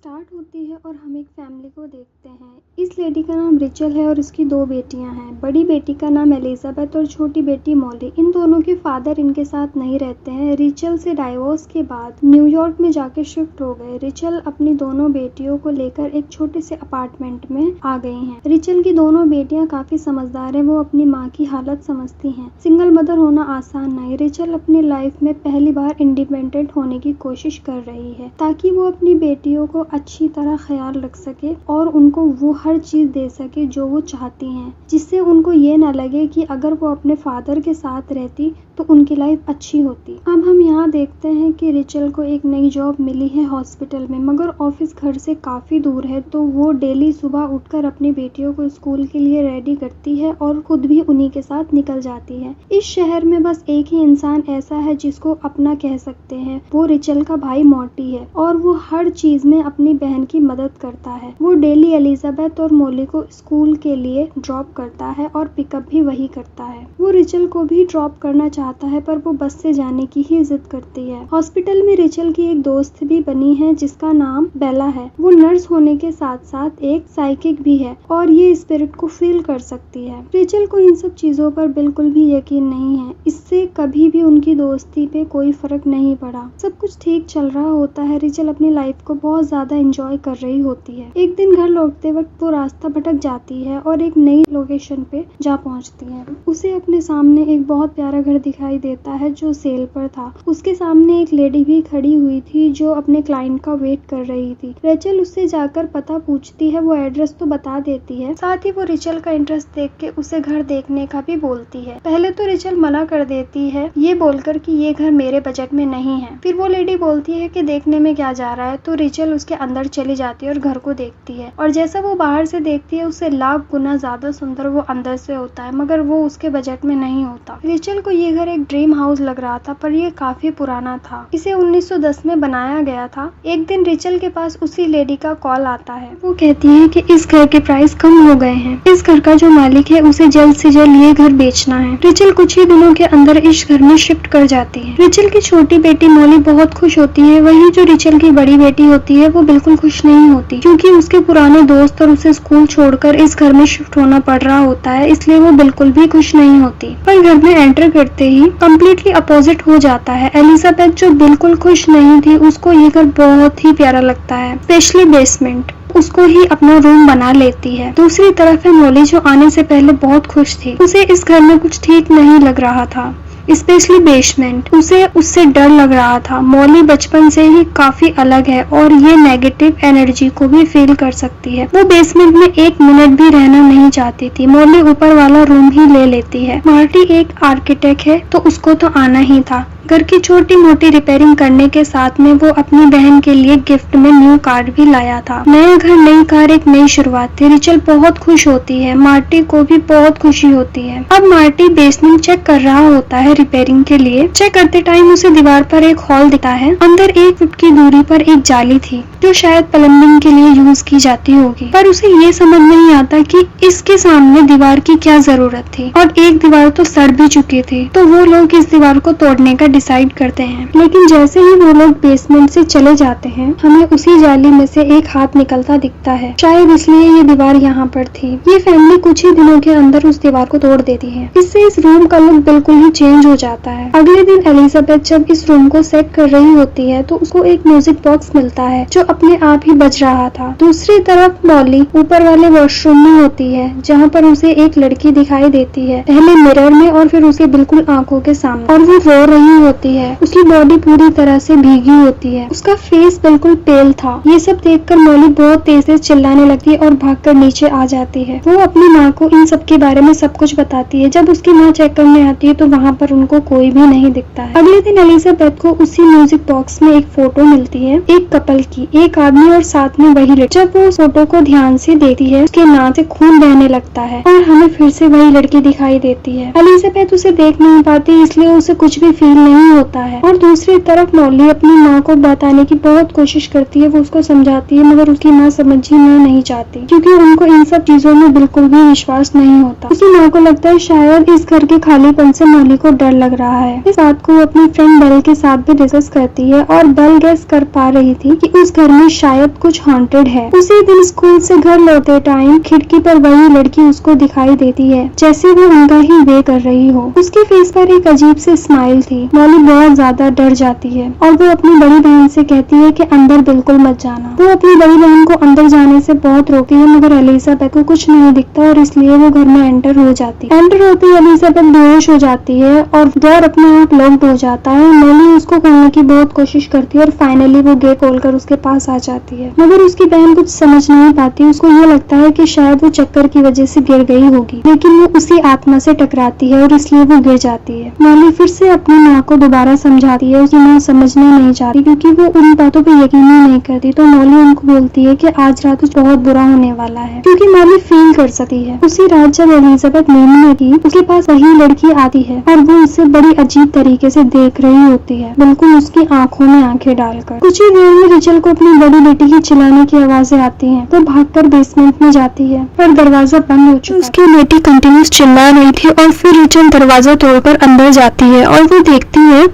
Start होती है और हम एक फैमिली को देखते हैं। इस लेडी का नाम रिचल है और इसकी 2 बेटियां हैं। बड़ी बेटी का नाम एलिजाबेथ और छोटी बेटी मॉली। इन दोनों के फादर इनके साथ नहीं रहते हैं। रिचल से डाइवोर्स के बाद न्यूयॉर्क में जाकर शिफ्ट हो गए। रिचल अपनी दोनों बेटियों को लेकर एक छोटे से अपार्टमेंट में आ गई हैं। रिचल की दोनों बेटियां काफी समझदार हैं। वो अपनी माँ की हालत समझती हैं। सिंगल मदर होना आसान नहीं। रिचल अपनी लाइफ में पहली बार इंडिपेंडेंट होने की कोशिश कर रही है ताकि वो अपनी बेटियों को अच्छी तरह ख्याल रख सके और उनको वो हर चीज दे सके जो वो चाहती हैं, जिससे उनको ये ना लगे कि अगर वो अपने फादर के साथ रहती तो उनकी लाइफ अच्छी होती। अब हम यहाँ देखते हैं कि रिचल को एक नई जॉब मिली है हॉस्पिटल में, मगर ऑफिस घर से काफी दूर है, तो वो डेली सुबह उठकर अपनी बेटियों को स्कूल के लिए रेडी करती है और खुद भी उन्हीं के साथ निकल जाती है। इस शहर में बस एक ही इंसान ऐसा है जिसको अपना कह सकते हैं, वो रिचल का भाई मॉर्टी है और वो हर चीज में अपनी बहन की मदद करता है। वो डेली एलिजाबेथ और मॉली को स्कूल के लिए ड्रॉप करता है और पिकअप भी वही करता है। वो रिचल को भी ड्रॉप करना चाहता है पर वो बस से जाने की ही जिद करती है। हॉस्पिटल में रिचल की एक दोस्त भी बनी है जिसका नाम बेला है। वो नर्स होने के साथ साथ एक साइकिक भी है और ये स्पिरिट को फील कर सकती है। रिचल को इन सब चीजों पर बिल्कुल भी यकीन नहीं है। इससे कभी भी उनकी दोस्ती पे कोई फर्क नहीं पड़ा। सब कुछ ठीक चल रहा होता है। रिचल अपनी लाइफ को बहुत ज्यादा एंजॉय कर रही होती है। एक दिन घर लौटते वक्त वो रास्ता भटक जाती है और एक नई लोकेशन पे जा पहुंचती है। उसे अपने सामने एक बहुत प्यारा घर दिखाई देता है जो सेल पर था। उसके सामने एक लेडी भी खड़ी हुई थी जो अपने क्लाइंट का वेट कर रही थी। रिचल उससे जाकर पता पूछती है। वो एड्रेस तो बता देती है, साथ ही वो रिचल का इंटरेस्ट देख के उसे घर देखने का भी बोलती है। पहले तो रिचल मना कर देती है ये बोलकर कि ये घर मेरे बजट में नहीं है। फिर वो लेडी बोलती है कि देखने में क्या जा रहा है, तो रिचल उसके अंदर चली जाती है और घर को देखती है और जैसा वो बाहर से देखती है उससे लाख गुना ज्यादा सुंदर वो अंदर से होता है, मगर वो उसके बजट में नहीं होता। रिचल को ये घर एक ड्रीम हाउस लग रहा था पर ये काफी पुराना था। इसे 1910 में बनाया गया था। एक दिन रिचल के पास उसी लेडी का कॉल आता है। वो कहती है कि इस घर के प्राइस कम हो गए हैं। इस घर का जो मालिक है उसे जल्द से जल्द ये घर बेचना है। रिचल कुछ ही दिनों के अंदर इस घर में शिफ्ट कर जाती है। रिचल की छोटी बेटी मॉली बहुत खुश होती है। वही जो रिचल की बड़ी बेटी होती है वो बिल्कुल खुश नहीं होती क्योंकि उसके पुराने दोस्त और उसे स्कूल छोड़कर इस घर में शिफ्ट होना पड़ रहा होता है, इसलिए वो बिल्कुल भी खुश नहीं होती। पर घर में एंटर करते ही कम्प्लीटली अपोजिट हो जाता है। एलिजाबेथ जो बिल्कुल खुश नहीं थी उसको ये घर बहुत ही प्यारा लगता है, स्पेशली बेसमेंट। उसको ही अपना रूम बना लेती है। दूसरी तरफ है मॉली जो आने से पहले बहुत खुश थी। उसे इस घर में कुछ ठीक नहीं लग रहा था, स्पेशली बेसमेंट। उसे उससे डर लग रहा था। मॉली बचपन से ही काफी अलग है और ये नेगेटिव एनर्जी को भी फील कर सकती है। वो बेसमेंट में एक मिनट भी रहना नहीं चाहती थी। मॉली ऊपर वाला रूम ही ले लेती है। मार्टी एक आर्किटेक्ट है तो उसको तो आना ही था। घर की छोटी मोटी रिपेयरिंग करने के साथ में वो अपनी बहन के लिए गिफ्ट में न्यू कार भी लाया था। नया घर, नई कार, एक नई शुरुआत थी। रिचल बहुत खुश होती है। मार्टी को भी बहुत खुशी होती है। अब मार्टी बेसमेंट चेक कर रहा होता है रिपेयरिंग के लिए। चेक करते टाइम उसे दीवार पर एक हॉल दिखता है। अंदर 1 फुट की दूरी पर एक जाली थी जो शायद प्लम्बिंग के लिए यूज की जाती होगी, पर उसे ये समझ नहीं आता कि इसके सामने दीवार की क्या जरूरत थी और एक दीवार तो सड़ भी चुकी थी। तो वो लोग इस दीवार को तोड़ने का डिसाइड करते हैं, लेकिन जैसे ही वो लोग बेसमेंट से चले जाते हैं हमें उसी जाली में से एक हाथ निकलता दिखता है। शायद इसलिए ये दीवार यहाँ पर थी। ये फैमिली कुछ ही दिनों के अंदर उस दीवार को तोड़ देती है। इससे इस रूम का लुक बिल्कुल ही चेंज हो जाता है। अगले दिन एलिजाबेथ जब इस रूम को सेट कर रही होती है तो उसको एक म्यूजिक बॉक्स मिलता है जो अपने आप ही बज रहा था। दूसरी तरफ मॉली ऊपर वाले वॉशरूम में होती है जहाँ पर उसे एक लड़की दिखाई देती है, पहले मिरर में और फिर उसे बिल्कुल आंखों के सामने, और वो रो रही होती है। उसकी बॉडी पूरी तरह से भीगी होती है। उसका फेस बिल्कुल पेल था। ये सब देखकर मॉली बहुत तेज से चिल्लाने लगती है और भागकर नीचे आ जाती है। वो अपनी माँ को इन सब के बारे में सब कुछ बताती है। जब उसकी माँ चेक करने आती है तो वहाँ पर उनको कोई भी नहीं दिखता है। अगले दिन एलिजाबेथ को उसी म्यूजिक बॉक्स में एक फोटो मिलती है, एक कपल की, एक आदमी और साथ में वही लड़की। जब वो उस फोटो को ध्यान से देखती है उसके नाक से खून बहने लगता है और हमें फिर से वही लड़की दिखाई देती है। एलिजाबेथ उसे देख नहीं पाती इसलिए उसे कुछ भी फील नहीं होता है। और दूसरी तरफ मॉली अपनी माँ को बताने की बहुत कोशिश करती है। वो उसको समझाती है मगर उसकी माँ समझना नहीं चाहती क्योंकि उनको इन सब चीजों में बिल्कुल भी विश्वास नहीं होता। उसकी माँ को लगता है शायद इस घर के खालीपन से मॉली को डर लग रहा है। इस बात को अपनी फ्रेंड बेल के साथ भी डिस्कस करती है और बेल गेस कर पा रही थी कि उस घर घर में शायद कुछ हॉन्टेड है। उसी दिन स्कूल से घर लौटते टाइम खिड़की पर वही लड़की उसको दिखाई देती है, जैसे वो उनका ही वे कर रही हो। उसके फेस पर एक अजीब सी स्माइल थी। मॉली बहुत ज्यादा डर जाती है और वो अपनी बड़ी बहन से कहती है कि अंदर बिल्कुल मत जाना। वो अपनी बड़ी बहन को अंदर जाने से बहुत रोकती है, मगर एलिजाबेथ को कुछ नहीं दिखता और इसलिए वो घर में एंटर हो जाती है। एंटर होते ही एलिजाबेथ बेहोश हो जाती है और डोर अपने आप लॉक्ड हो जाता है। मॉली उसको खोलने की बहुत कोशिश करती है और फाइनली वो गेट खोलकर उसके पास आ जाती है, मगर उसकी बहन कुछ समझ नहीं पाती। उसको ये लगता है कि शायद वो चक्कर की वजह से गिर गई होगी, लेकिन वो उसी आत्मा से टकराती है और इसलिए वो गिर जाती है। मॉली फिर से अपनी माँ को दोबारा समझाती है, उसकी माँ समझना नहीं चाहती क्योंकि वो उन बातों पे यकीन ही नहीं करती। तो मॉली उनको बोलती है कि आज रात कुछ बहुत बुरा होने वाला है, क्योंकि मॉली फील कर सकती है। उसी रात जब एलिजाबेथ नींद में थी, उसके पास वही लड़की आती है और वो उसे बड़ी अजीब तरीके से देख रही होती है, बिल्कुल उसकी आंखों में आंखें डालकर। कुछ ही देर में रिचल को अपनी बड़ी बेटी की चिल्लाने की आवाजें आती हैं। तो भागकर बेसमेंट में जाती है पर दरवाजा बंद हो चुका है। उसकी बेटी कंटिन्यूस चिल्ला रही थी और फिर रिचल दरवाजा तोड़कर अंदर जाती है और वो देखती है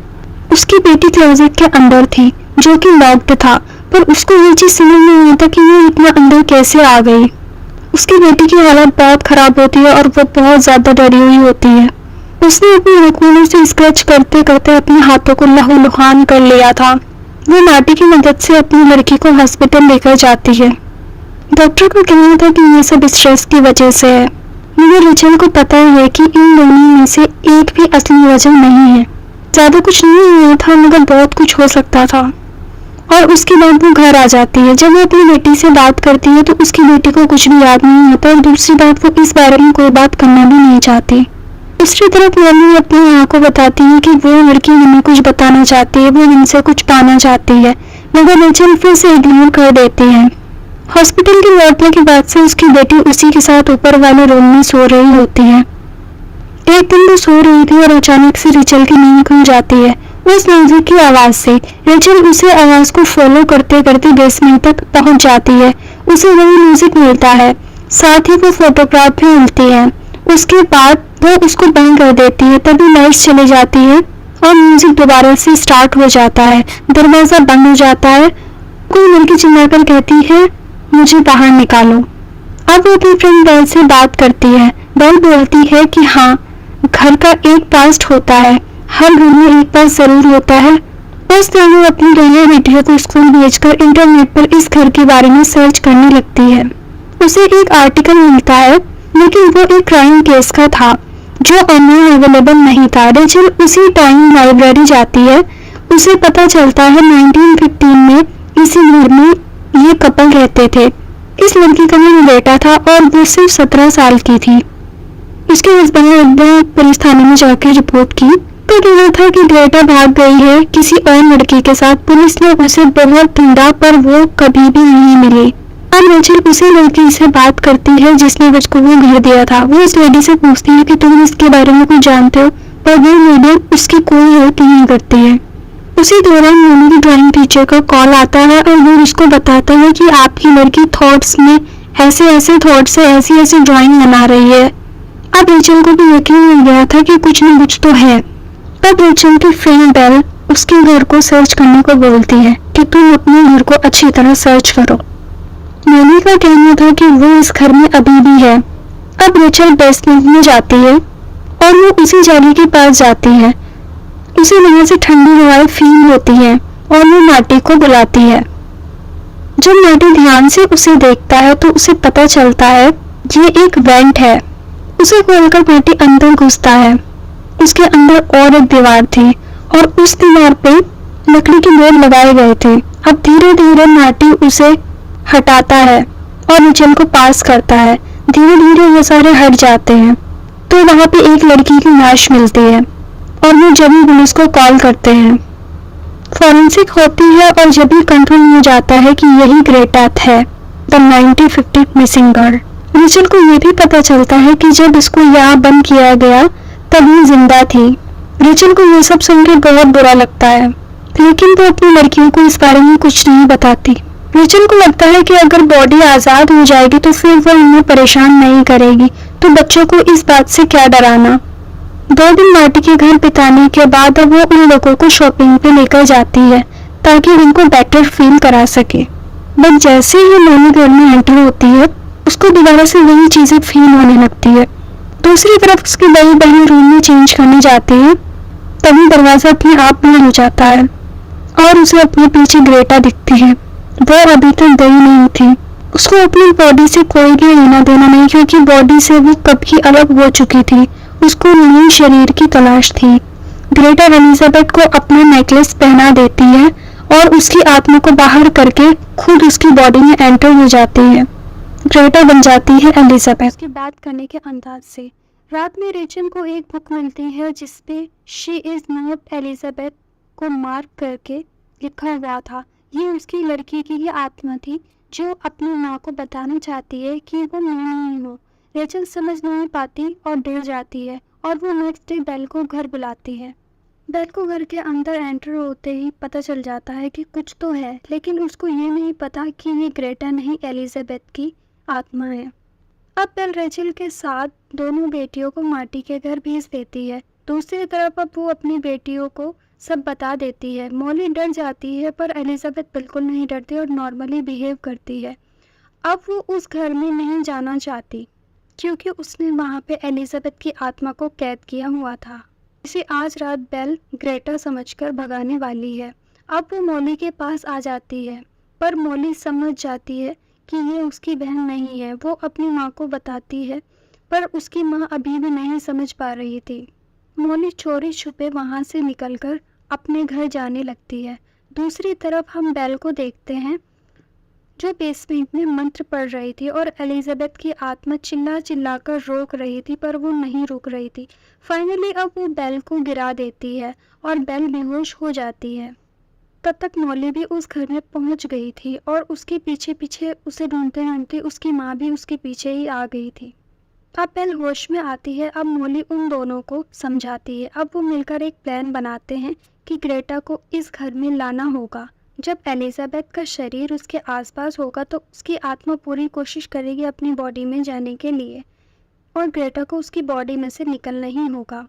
उसकी बेटी क्लोजेट के अंदर थी, जो कि लॉक्ड था, पर उसको ये चीज समझ नहीं आता कि वो इतना अंदर कैसे आ गई। उसकी बेटी की हालत बहुत खराब होती है और वो बहुत ज्यादा डरी हुई होती है। उसने अपनी आंखों से स्क्रैच करते करते अपने हाथों को लहूलुहान कर लिया था। वो माटी की मदद से अपनी लड़की को हॉस्पिटल लेकर जाती है। डॉक्टर का कहना था कि ये सब स्ट्रेस की वजह से है, मगर रिचल को पता है कि इन दोनों में से एक भी असली वजह नहीं है। ज्यादा कुछ नहीं हुआ था, मगर बहुत कुछ हो सकता था। और उसके बाद वो घर आ जाती है। जब वो अपनी बेटी से बात करती है तो उसकी बेटी को कुछ भी याद नहीं होता और दूसरी बात, वो इस बारे में कोई बात करना भी नहीं चाहती। दूसरी तरफ मॉली अपनी माँ को बताती है कि वो लड़की उन्हें कुछ बताना चाहती है, वो इनसे कुछ पाना चाहती है, मगर रिचल फिर से इग्नोर कर देती है। हॉस्पिटल के लौटने के बाद से उसकी बेटी उसी के साथ ऊपर वाले रूम में सो रही होती है। एक दिन वो सो रही थी और अचानक से रिचल की नींद खुल जाती है उस म्यूजिक की आवाज से। रिचल उसे आवाज को फॉलो करते करते बेसमेंट तक पहुंच जाती है। उसे वही म्यूजिक मिलता है, साथ ही वो फोटोग्राफ भी मिलती है। उसके बाद वो उसको बंद कर देती है। तभी लाइट्स चली जाती है और म्यूजिक दोबारा से स्टार्ट हो जाता है। दरवाजा बंद हो जाता है। कोई लड़की चिल्लाकर कहती है, मुझे बाहर निकालो। अब वो अपनी फ्रेंड बेल से बात करती है। बेल बोलती है कि हाँ, घर का एक पास्ट होता है, हर घर में एक पास्ट जरूर होता है। उस दिन वो अपनी रेडियो वीडियो को स्कूल भेजकर इंटरनेट पर इस घर के बारे में सर्च करने लगती है। उसे एक आर्टिकल मिलता है, लेकिन वो एक क्राइम केस का था जो ऑनलाइन अवेलेबल नहीं था। रिचल उसी टाइम लाइब्रेरी जाती है। उसे पता चलता है 1915 में इसी घर में ये कपल रहते थे। इस लड़की का नाम बेटा था और वो सिर्फ 17 साल की थी। उसके हस्बैंड ने एक बार पुलिस थाने में जाकर रिपोर्ट की तो कहना था कि ग्रेटा भाग गई है किसी और लड़की के साथ। पुलिस ने उसे बहुत ढूंढा पर वो कभी भी नहीं मिली। अब रिचल उसी लड़की से बात करती है जिसने उसको वो घर दिया था। वो इस लेडी से पूछती है कि तुम इसके बारे में कुछ जानते हो, पर वो लेडी उसकी कोई हेल्प नहीं करती है। उसी दौरान मोनी की ड्राइंग टीचर का कॉल आता है और वो उसको बताता है कि आपकी लड़की थॉट्स में ऐसे ऐसे थॉट से ऐसी ऐसी ड्राइंग बना रही है। अब रिचल को भी यकीन हो गया था कि कुछ न कुछ तो है। तब रिचल की फ्रेंड बेल उसके घर को सर्च करने को बोलती है कि तुम अपने घर को अच्छी तरह सर्च करो। मोनी का कहना था कि वो इस घर में अभी भी है। अब रिचल बेसमेंट में जाती है और वो उसी जाली के पास जाती है। उसे वहां से ठंडी हवाएं फील होती है और वो माटी को बुलाती है। जब माटी ध्यान से उसे देखता है तो उसे पता चलता है ये एक वेंट है। उसे खोलकर माटी अंदर घुसता है। उसके अंदर और एक दीवार थी और उस दीवार पे लकड़ी के बोर्ड लगाए गए थे। अब धीरे धीरे माटी उसे हटाता है और रिचल को पास करता है। धीरे धीरे वो सारे हट जाते हैं तो वहां पे एक लड़की की लाश मिलती है और वो जब भी पुलिस को कॉल करते हैं। फॉरेंसिक होती है और जब भी कंफर्म हो जाता है कि यही ग्रेटा है, द 1950 मिसिंग गर्ल। रिचल को ये भी पता चलता है कि जब इसको यहाँ बंद किया गया तब ये जिंदा थी। रिचल को ये सब सुनकर बहुत बुरा लगता है, लेकिन वो अपनी लड़कियों को इस बारे में कुछ नहीं बताती। रिचल को लगता है कि अगर बॉडी आजाद हो जाएगी तो फिर वो उन्हें परेशान नहीं करेगी, तो बच्चों को इस बात से क्या डराना। 2 दिन माटी के घर बिताने के बाद अब वो उन लोगों को शॉपिंग पे लेकर जाती है ताकि उनको बेटर फील करा सके। बट जैसे ही मोनी घर में एंटर होती है उसको दोबारा से वही चीज़ें फील होने लगती है। दूसरी तरफ उसकी बड़ी बहन रूम में चेंज करने जाती है, तभी दरवाज़ा अपने आप बंद हो जाता है और उसे अपने पीछे ग्रेटा दिखती है। वो अभी तक गई नहीं थी। उसको अपनी बॉडी से कोई भी लेना देना नहीं, क्योंकि बॉडी से वो कब की अलग हो चुकी थी। उसको नए शरीर की तलाश थी। ग्रेटा एलिजाबेथ को अपना नेकलेस पहना देती है और उसकी आत्मा को बाहर करके खुद उसकी बॉडी में एंटर हो जाती है। ग्रेटा बन जाती है एलिजाबेथ। उसकी बात करने के अंदाज से रात में रेचल को एक बुक मिलती है जिसपे शी इज़ नॉट एलिजाबेथ को मार्क करके लिखा हुआ था। ये उसकी लड़की की ही आत्मा थी जो अपनी माँ को बताना चाहती है कि वो मैं नहीं हूँ। रेचल समझ नहीं पाती और डर जाती है और वो नेक्स्ट डे बेल को घर बुलाती है। बेल को घर के अंदर एंटर होते ही पता चल जाता है कि कुछ तो है, लेकिन उसको ये नहीं पता कि ये ग्रेटा नहीं एलिजाबेथ की आत्मा है। अब बेल रेचल के साथ दोनों बेटियों को मार्टी के घर भेज देती है। दूसरी तरफ अब वो अपनी बेटियों को सब बता देती है। मॉली डर जाती है पर एलिजाबेथ बिल्कुल नहीं डरती और नॉर्मली बिहेव करती है। अब वो उस घर में नहीं जाना चाहती क्योंकि उसने वहाँ पे एलिजाबेथ की आत्मा को कैद किया हुआ था। इसे आज रात बेल ग्रेटा समझकर भगाने वाली है। अब वो मॉली के पास आ जाती है पर मॉली समझ जाती है कि ये उसकी बहन नहीं है। वो अपनी माँ को बताती है पर उसकी माँ अभी भी नहीं समझ पा रही थी। मॉली चोरी छुपे वहाँ से निकलकर अपने घर जाने लगती है। दूसरी तरफ हम बेल को देखते हैं जो बेसमेंट में मंत्र पढ़ रही थी और एलिजाबेथ की आत्मा चिल्ला चिल्ला कर रोक रही थी पर वो नहीं रुक रही थी। फाइनली अब वो बेल को गिरा देती है और बेल बेहोश हो जाती है। तब तक मॉली भी उस घर में पहुंच गई थी और उसके पीछे पीछे उसे ढूंढते ढूंढते उसकी माँ भी उसके पीछे ही आ गई थी। अब बेल होश में आती है। अब मॉली उन दोनों को समझाती है। अब वो मिलकर एक प्लान बनाते हैं कि ग्रेटा को इस घर में लाना होगा। जब एलिजाबेथ का शरीर उसके आसपास होगा तो उसकी आत्मा पूरी कोशिश करेगी अपनी बॉडी में जाने के लिए और ग्रेटा को उसकी बॉडी में से निकलना ही होगा।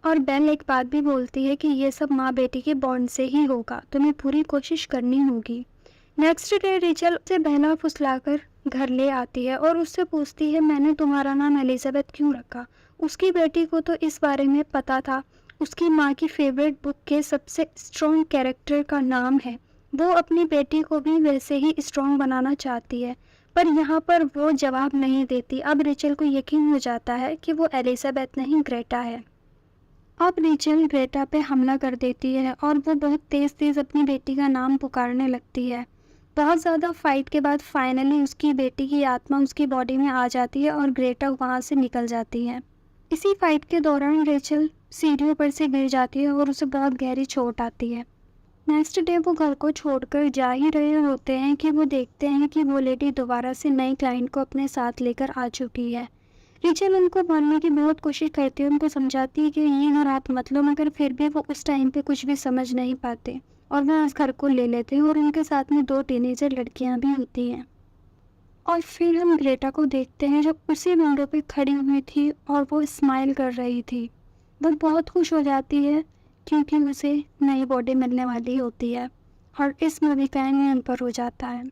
और बेल एक बात भी बोलती है कि ये सब माँ बेटी के बॉन्ड से ही होगा, तुम्हें पूरी कोशिश करनी होगी। नेक्स्ट डे रेचल उसे बहला फुसलाकर घर ले आती है और उससे पूछती है मैंने तुम्हारा नाम एलिजाबेथ क्यों रखा। उसकी बेटी को तो इस बारे में पता था। उसकी माँ की फेवरेट बुक के सबसे स्ट्रॉन्ग कैरेक्टर का नाम है। वो अपनी बेटी को भी वैसे ही स्ट्रॉन्ग बनाना चाहती है पर यहाँ पर वो जवाब नहीं देती। अब रेचल को यकीन हो जाता है कि वो एलिजाबेथ नहीं ग्रेटा है। अब रेचल ग्रेटा पे हमला कर देती है और वो बहुत तेज़ तेज़ अपनी बेटी का नाम पुकारने लगती है। बहुत ज़्यादा फाइट के बाद फाइनली उसकी बेटी की आत्मा उसकी बॉडी में आ जाती है और ग्रेटा वहाँ से निकल जाती है। इसी फाइट के दौरान रेचल सीढ़ियों पर से गिर जाती है और उसे बहुत गहरी चोट आती है। नेक्स्ट डे वो घर को छोड़कर जा ही रहे होते हैं कि वो देखते हैं कि वो लेडी दोबारा से नए क्लाइंट को अपने साथ लेकर आ चुकी है। रेचल उनको मानने की बहुत कोशिश करती है, उनको समझाती है कि ये घर आप मत लो, मगर फिर भी वो उस टाइम पे कुछ भी समझ नहीं पाते और वह उस घर को ले लेते हैं और उनके साथ में 2 टीनेजर लड़कियां भी होती हैं। और फिर हम ग्रेटा को देखते हैं जो उसी विंडो पे खड़ी हुई थी और वो स्माइल कर रही थी। वो बहुत खुश हो जाती है क्योंकि उसे नई बॉडी मिलने वाली होती है और इस मूवी का एंड यहीं पर हो जाता है।